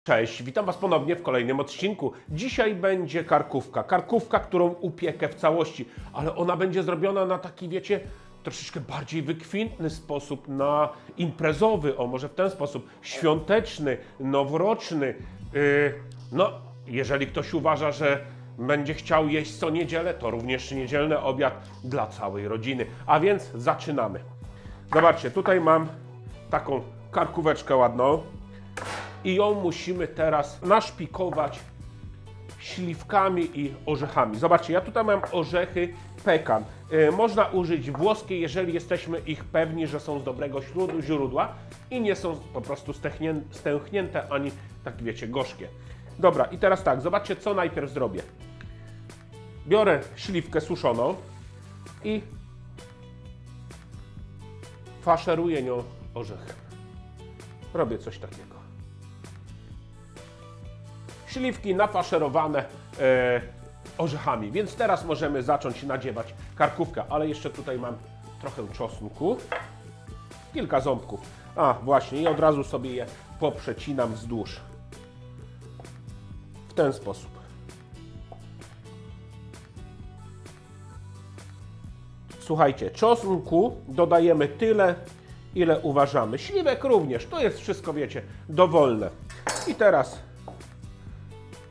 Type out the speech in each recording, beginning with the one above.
Cześć, witam Was ponownie w kolejnym odcinku. Dzisiaj będzie karkówka. Karkówka, którą upiekę w całości, ale ona będzie zrobiona na taki, wiecie, troszeczkę bardziej wykwintny sposób, na imprezowy, o może w ten sposób, świąteczny, noworoczny. No, jeżeli ktoś uważa, że będzie chciał jeść co niedzielę, to również niedzielny obiad dla całej rodziny. A więc zaczynamy. Zobaczcie, tutaj mam taką karkóweczkę ładną. I ją musimy teraz naszpikować śliwkami i orzechami. Zobaczcie, ja tutaj mam orzechy pekan. Można użyć włoskie, jeżeli jesteśmy ich pewni, że są z dobrego źródła i nie są po prostu stęchnięte ani, tak wiecie, gorzkie. Dobra, i teraz tak, zobaczcie, co najpierw zrobię. Biorę śliwkę suszoną i faszeruję nią orzechem. Robię coś takiego. Śliwki nafaszerowane orzechami, więc teraz możemy zacząć nadziewać karkówkę, ale jeszcze tutaj mam trochę czosnku, kilka ząbków. A właśnie, i od razu sobie je poprzecinam wzdłuż. W ten sposób. Słuchajcie, czosnku dodajemy tyle, ile uważamy. Śliwek również, to jest wszystko, wiecie, dowolne. I teraz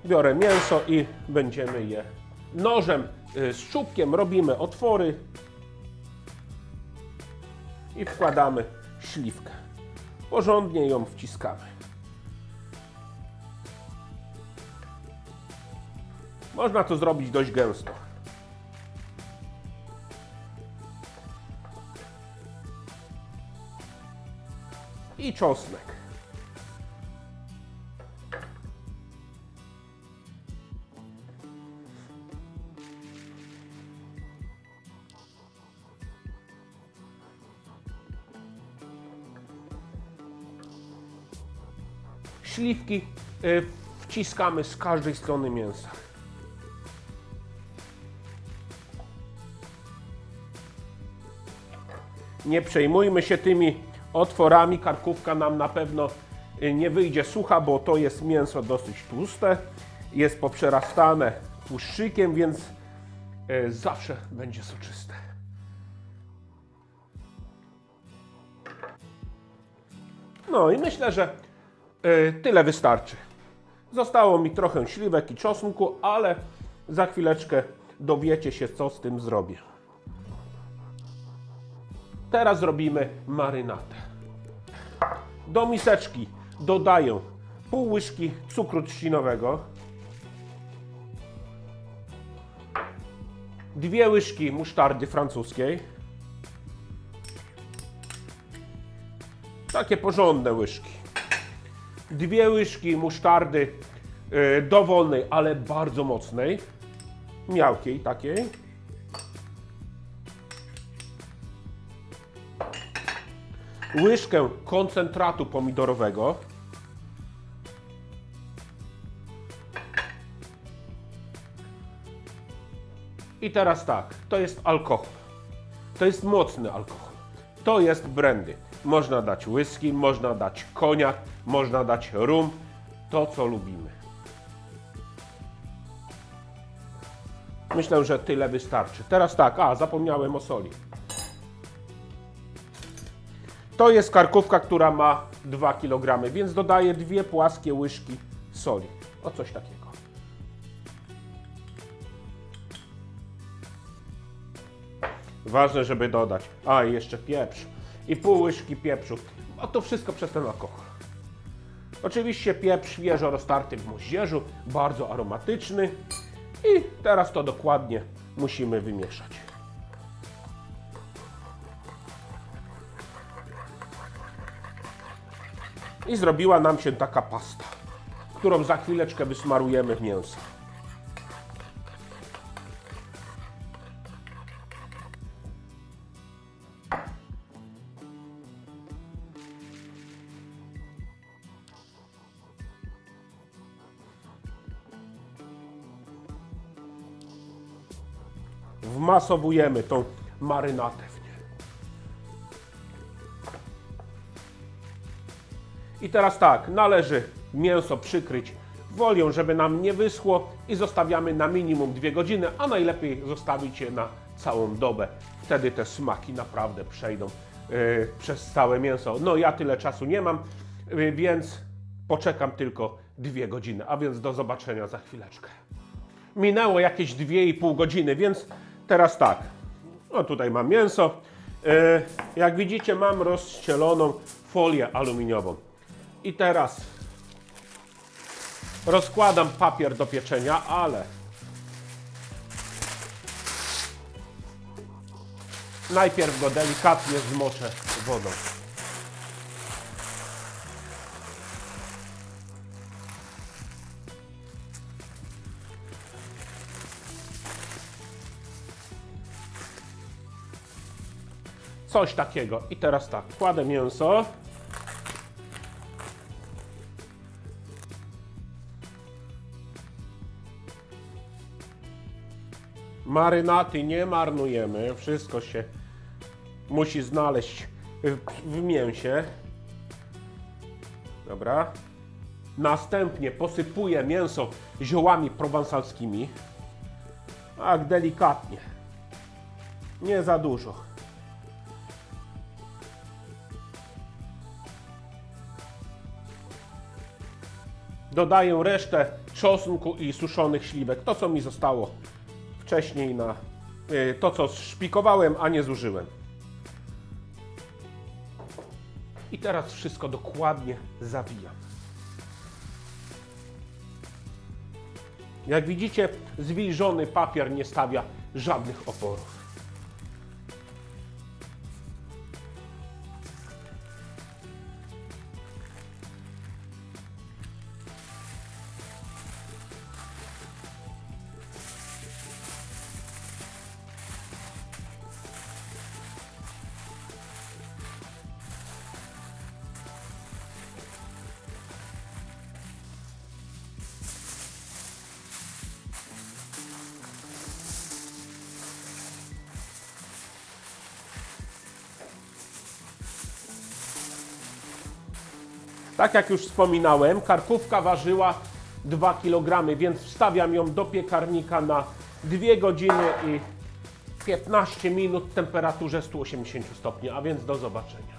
biorę mięso i będziemy je nożem z czubkiem, robimy otwory i wkładamy śliwkę. Porządnie ją wciskamy. Można to zrobić dość gęsto. I czosnek. Śliwki wciskamy z każdej strony mięsa. Nie przejmujmy się tymi otworami. Karkówka nam na pewno nie wyjdzie sucha, bo to jest mięso dosyć tłuste. Jest poprzerastane tłuszczykiem, więc zawsze będzie soczyste. No i myślę, że tyle wystarczy. Zostało mi trochę śliwek i czosnku, ale za chwileczkę dowiecie się, co z tym zrobię. Teraz zrobimy marynatę. Do miseczki dodaję pół łyżki cukru trzcinowego, 2 łyżki musztardy francuskiej, takie porządne łyżki, 2 łyżki musztardy dowolnej, ale bardzo mocnej, miałkiej takiej, łyżkę koncentratu pomidorowego, i teraz tak, to jest alkohol, to jest mocny alkohol, to jest brandy. Można dać whisky, można dać koniak, można dać rum, to co lubimy. Myślę, że tyle wystarczy. Teraz tak, zapomniałem o soli. To jest karkówka, która ma 2 kg, więc dodaję 2 płaskie łyżki soli. O coś takiego. Ważne, żeby dodać. I jeszcze pieprz. I pół łyżki pieprzu. A to wszystko przez ten alkohol. Oczywiście pieprz świeżo roztarty w moździerzu, bardzo aromatyczny. I teraz to dokładnie musimy wymieszać. I zrobiła nam się taka pasta, którą za chwileczkę wysmarujemy w mięso. Wmasowujemy tą marynatę w nie. I teraz tak, należy mięso przykryć folią, żeby nam nie wyschło i zostawiamy na minimum 2 godziny, a najlepiej zostawić je na całą dobę. Wtedy te smaki naprawdę przejdą przez całe mięso. No ja tyle czasu nie mam, więc poczekam tylko 2 godziny, a więc do zobaczenia za chwileczkę. Minęło jakieś 2,5 godziny, więc teraz tak. No tutaj mam mięso. Jak widzicie, mam rozścieloną folię aluminiową. I teraz rozkładam papier do pieczenia, ale najpierw go delikatnie zmoczę wodą. Coś takiego. I teraz tak, kładę mięso. Marynaty nie marnujemy. Wszystko się musi znaleźć w mięsie. Dobra. Następnie posypuję mięso ziołami prowansalskimi. Tak delikatnie. Nie za dużo. Dodaję resztę czosnku i suszonych śliwek. To, co mi zostało wcześniej to, co szpikowałem, a nie zużyłem. I teraz wszystko dokładnie zawijam. Jak widzicie, zwilżony papier nie stawia żadnych oporów. Tak jak już wspominałem, karkówka ważyła 2 kg, więc wstawiam ją do piekarnika na 2 godziny i 15 minut w temperaturze 180 stopni, a więc do zobaczenia.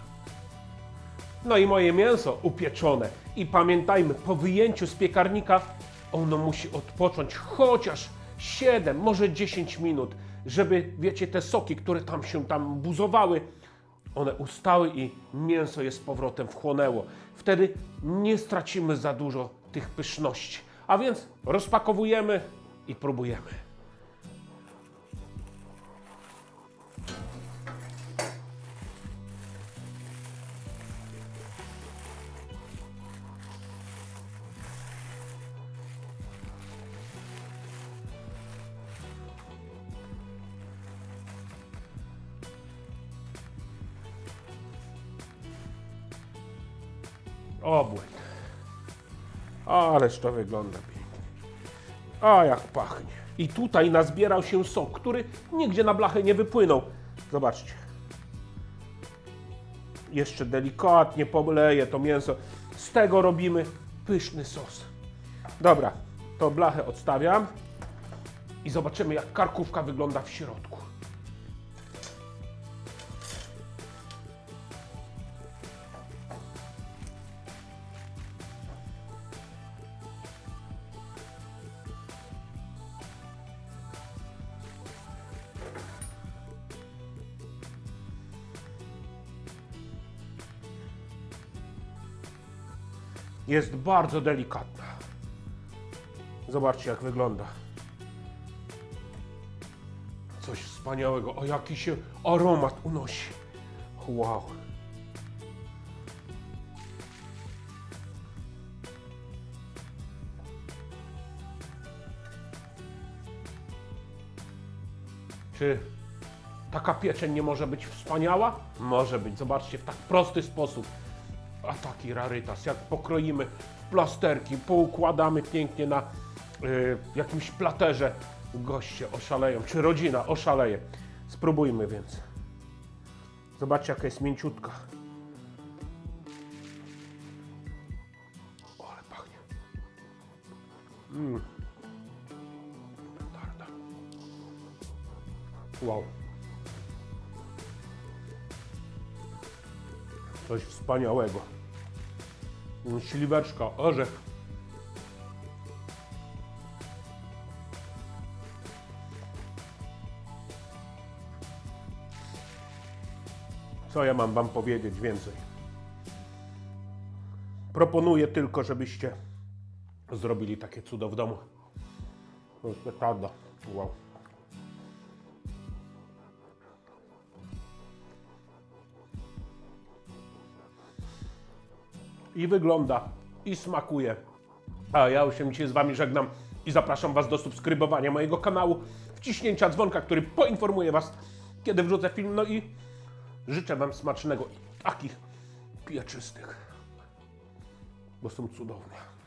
No i moje mięso upieczone. I pamiętajmy, po wyjęciu z piekarnika ono musi odpocząć chociaż 7, może 10 minut, żeby, wiecie, te soki, które tam buzowały, one ustały i mięso je z powrotem wchłonęło. Wtedy nie stracimy za dużo tych pyszności. A więc rozpakowujemy i próbujemy. Obłęd. Ależ to wygląda pięknie. A jak pachnie. I tutaj nazbierał się sok, który nigdzie na blachę nie wypłynął. Zobaczcie. Jeszcze delikatnie pomleję to mięso. Z tego robimy pyszny sos. Dobra, to blachę odstawiam. I zobaczymy, jak karkówka wygląda w środku. Jest bardzo delikatna. Zobaczcie, jak wygląda. Coś wspaniałego. O, jaki się aromat unosi. Wow. Czy taka pieczeń nie może być wspaniała? Może być. Zobaczcie, w tak prosty sposób. A taki rarytas, jak pokroimy w plasterki, poukładamy pięknie na jakimś platerze, goście oszaleją, czy rodzina oszaleje. Spróbujmy więc. Zobaczcie, jaka jest mięciutka. O, ale pachnie. Tarda. Wow. Coś wspaniałego. Śliweczka, orzech. Co ja mam wam powiedzieć więcej? Proponuję tylko, żebyście zrobili takie cudo w domu. To jest petarda. Wow. I wygląda, i smakuje. A ja już się dzisiaj z wami żegnam i zapraszam was do subskrybowania mojego kanału, wciśnięcia dzwonka, który poinformuje was, kiedy wrzucę film. No i życzę wam smacznego i takich pieczystych, bo są cudowne.